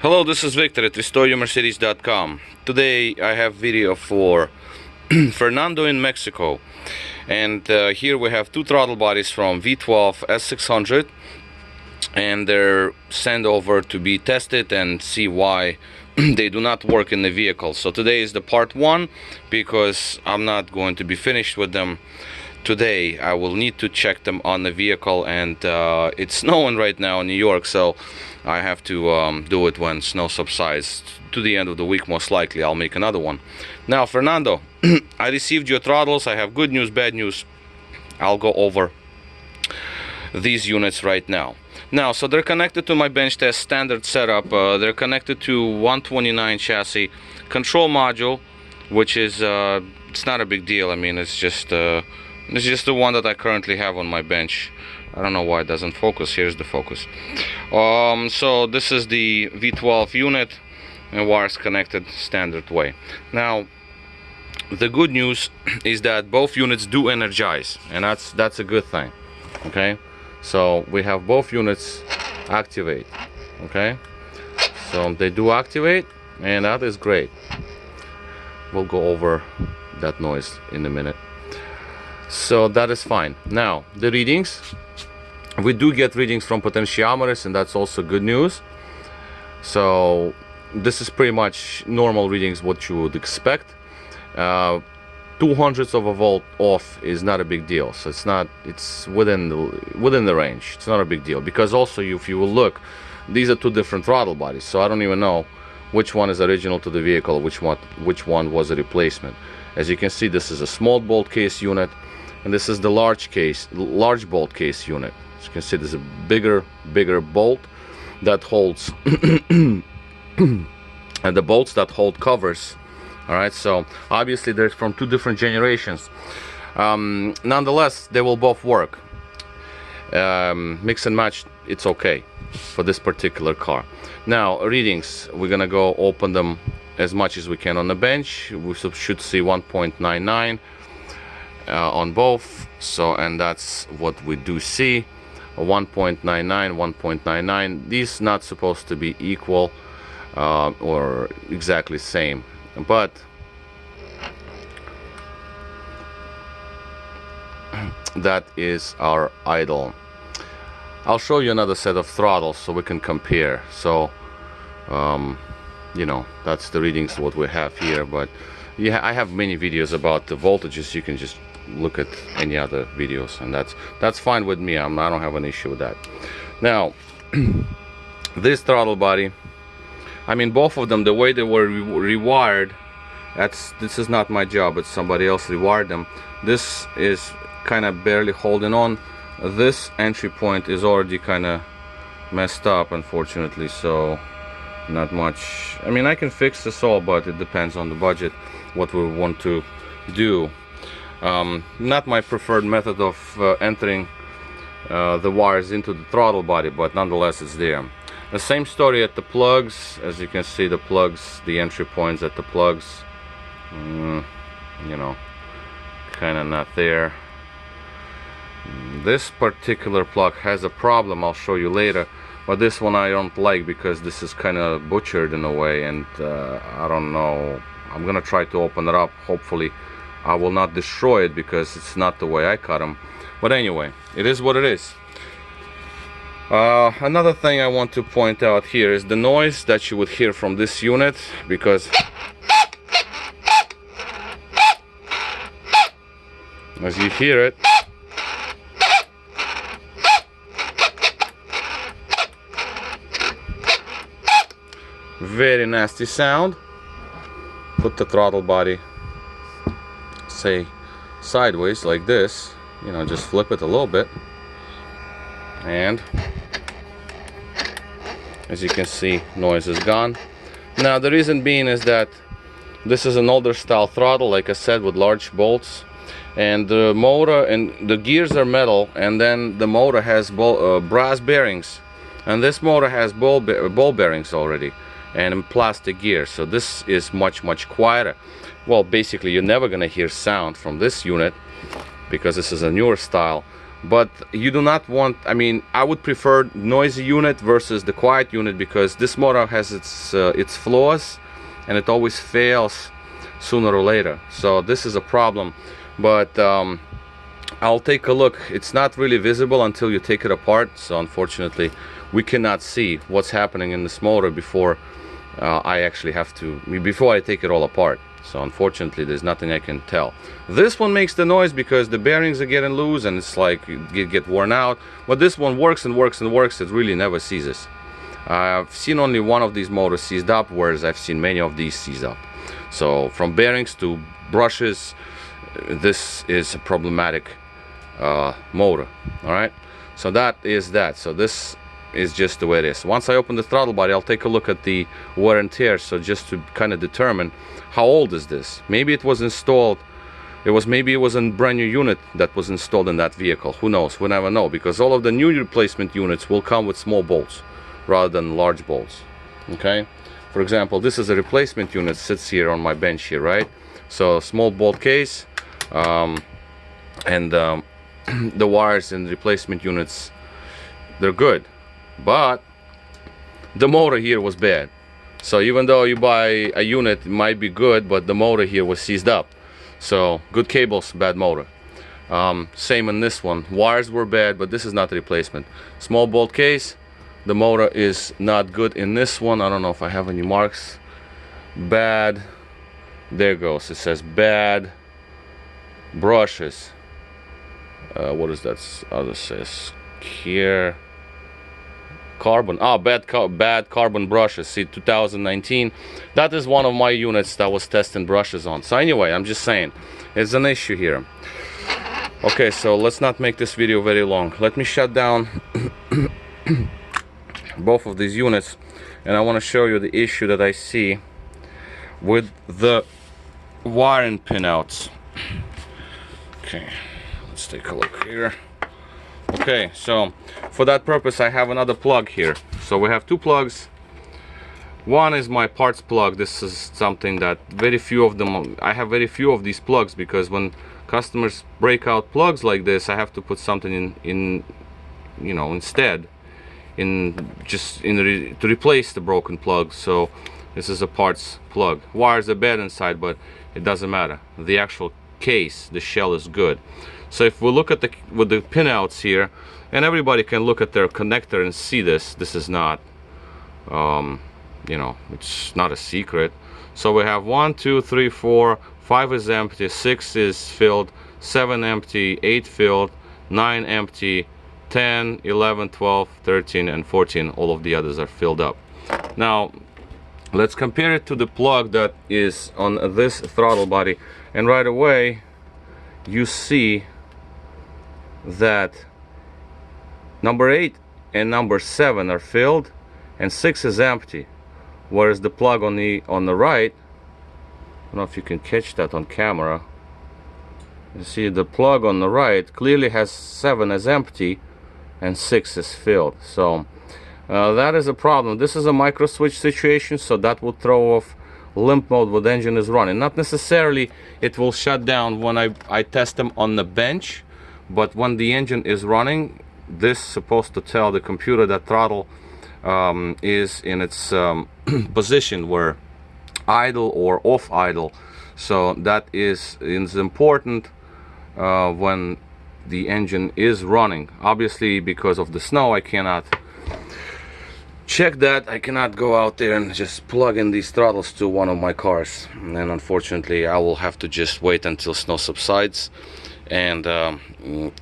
Hello, this is Victor at RestoreYourMercedes.com. Today I have video for Fernando in Mexico, and here we have two throttle bodies from V12 S600, and they're sent over to be tested and see why they do not work in the vehicle. So today is the part one, because I'm not going to be finished with them today. I will need to check them on the vehicle, and it's snowing right now in New York, so I have to do it when snow subsides. To the end of the week, most likely I'll make another one. Now, Fernando, I received your throttles. I have good news, bad news. I'll go over these units right now. So they're connected to my bench test standard setup. They're connected to 129 chassis control module, which is it's not a big deal. I mean, it's just the one that I currently have on my bench. I don't know why it doesn't focus. Here's the focus. So this is the V12 unit, and wires connected standard way. Now, the good news is that both units do energize, and that's a good thing. Okay, so we have both units activate. Okay, so they do activate, and that is great. We'll go over that noise in a minute. So that is fine. Now, the readings, we do get readings from potentiometers, and that's also good news. So this is pretty much normal readings, what you would expect. 0.02 of a volt off is not a big deal, so it's within the range. It's not a big deal, because also if you will look, these are two different throttle bodies, so I don't even know which one is original to the vehicle, which one was a replacement. As you can see, this is a small bolt case unit, and this is the large bolt case unit. As you can see, there's a bigger bolt that holds and the bolts that hold covers. All right, so obviously they're from two different generations. Nonetheless, they will both work. Mix and match, it's okay for this particular car. Now, readings, we're gonna go open them as much as we can on the bench. We should see 1.99 on both. So, and that's what we do see. 1.99, 1.99. These not supposed to be equal or exactly same, but that is our idle. I'll show you another set of throttles so we can compare. So you know, that's the readings what we have here, but yeah, I have many videos about the voltages. You can just look at any other videos, and that's fine with me. I don't have an issue with that. Now, this throttle body, I mean, both of them, the way they were rewired, this is not my job, it's somebody else rewired them. This is kind of barely holding on. This entry point is already kind of messed up, unfortunately, so not much. I mean, I can fix this all, but it depends on the budget, what we want to do. Not my preferred method of entering the wires into the throttle body, but nonetheless it's there. The same story at the plugs. As you can see, the plugs, the entry points at the plugs, you know, kind of not there. This particular plug has a problem, I'll show you later, but this one I don't like because this is kind of butchered in a way, and I don't know. I'm gonna try to open it up. Hopefully I will not destroy it, because it's not the way I cut them. But anyway, it is what it is. Another thing I want to point out here is the noise that you would hear from this unit, because as you hear it, very nasty sound. Put the throttle body, say, sideways like this, you know, just flip it a little bit, and as you can see, noise is gone. Now, the reason being is that this is an older style throttle, like I said, with large bolts, and the motor and the gears are metal, and then the motor has brass bearings, and this motor has ball bearings already, and plastic gears. So this is much quieter. Well, basically you're never gonna hear sound from this unit, because this is a newer style, but you do not want, I mean, I would prefer noisy unit versus the quiet unit, because this motor has its flaws and it always fails sooner or later. So this is a problem, but I'll take a look. It's not really visible until you take it apart, so unfortunately we cannot see what's happening in this motor before I actually have to, before I take it all apart. So unfortunately there's nothing I can tell. This one makes the noise because the bearings are getting loose and it's like you get worn out, but this one works and works and works. It really never seizes. I've seen only one of these motors seized up, whereas I've seen many of these seized up. So from bearings to brushes, this is a problematic motor. All right, so that is that. So this is just the way it is. Once I open the throttle body, I'll take a look at the wear and tear, so just to kind of determine how old is this. Maybe it was installed, maybe it was a brand new unit that was installed in that vehicle. Who knows? We'll never know, because all of the new replacement units will come with small bolts rather than large bolts. Okay, for example, this is a replacement unit, sits here on my bench here, right? So small bolt case, and the wires in replacement units, they're good, but the motor here was bad. So even though you buy a unit, it might be good, but the motor here was seized up. So good cables, bad motor. Same in this one, wires were bad, but this is not a replacement. Small bolt case, the motor is not good in this one. I don't know if I have any marks. Bad, there goes, it says bad brushes. What is that other says here? Carbon, bad carbon brushes. See, 2019, that is one of my units that was testing brushes on. So anyway, I'm just saying it's an issue here. Okay, so let's not make this video very long. Let me shut down both of these units, and I want to show you the issue that I see with the wiring pinouts. Okay, let's take a look here. Okay, so for that purpose I have another plug here. So we have two plugs. One is my parts plug. This is something that very few of them, I have very few of these plugs, because when customers break out plugs like this, I have to put something in you know, instead, to replace the broken plug. So this is a parts plug. Wires are bad inside, but it doesn't matter. The actual case, the shell, is good. So if we look at with the pinouts here, and everybody can look at their connector and see this is not you know, it's not a secret. So we have 1 2 3 4 5 is empty, 6 is filled, 7 empty, 8 filled, 9 empty, 10 11 12 13 and 14. All of the others are filled up. Now let's compare it to the plug that is on this throttle body, and right away you see that number 8 and number 7 are filled and 6 is empty, whereas the plug on the right, I don't know if you can catch that on camera. You see the plug on the right clearly has 7 as empty and 6 is filled. So that is a problem. This is a micro switch situation, so that will throw off limp mode when the engine is running. Not necessarily it will shut down when I test them on the bench, but when the engine is running, this is supposed to tell the computer that throttle is in its position where idle or off idle. So that is important when the engine is running. Obviously, because of the snow, I cannot check that. I cannot go out there and just plug in these throttles to one of my cars, and unfortunately I will have to just wait until snow subsides and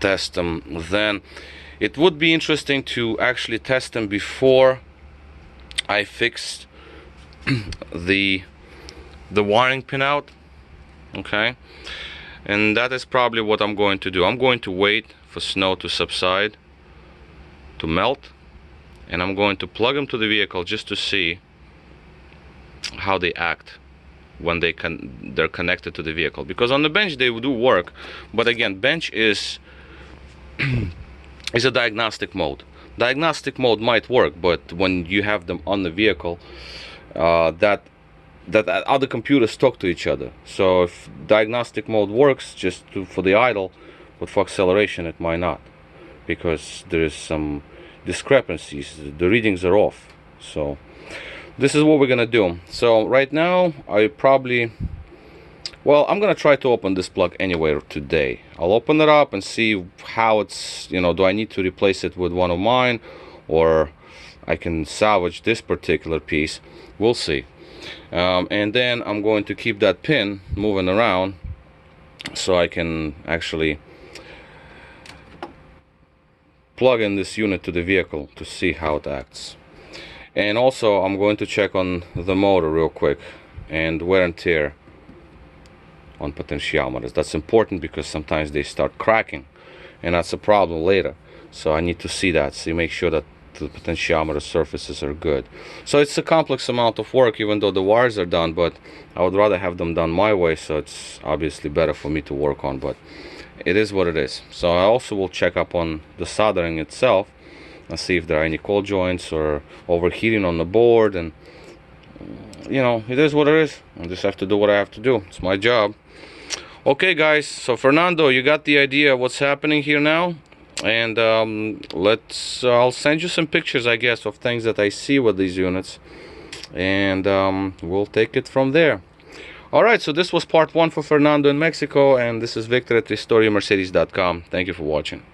test them then. It would be interesting to actually test them before I fixed the wiring pin out. Okay, and that is probably what I'm going to do. I'm going to wait for snow to subside, to melt, and I'm going to plug them to the vehicle just to see how they act when they're connected to the vehicle. Because on the bench they do work, but again, bench is a diagnostic mode. Diagnostic mode might work, but when you have them on the vehicle, that other computers talk to each other. So if diagnostic mode works just for the idle, but for acceleration it might not. because there is some discrepancies. The readings are off. So this is what we're gonna do. So right now I probably, well, I'm gonna try to open this plug anyway today. I'll open it up and see how it's, you know, do I need to replace it with one of mine, or I can salvage this particular piece. We'll see. And then I'm going to keep that pin moving around so I can actually plug in this unit to the vehicle to see how it acts. And also I'm going to check on the motor real quick and wear and tear on potentiometers. That's important because sometimes they start cracking and that's a problem later. So I need to see that, so make sure that the potentiometer surfaces are good. So it's a complex amount of work, even though the wires are done, but I would rather have them done my way, so it's obviously better for me to work on, but it is what it is. So I also will check up on the soldering itself and see if there are any cold joints or overheating on the board, and you know, it is what it is. I just have to do what I have to do. It's my job. Okay guys, so Fernando, you got the idea of what's happening here now, and I'll send you some pictures, I guess, of things that I see with these units, and we'll take it from there. Alright, so this was part 1 for Fernando in Mexico, and this is Victor at throttles.com. Thank you for watching.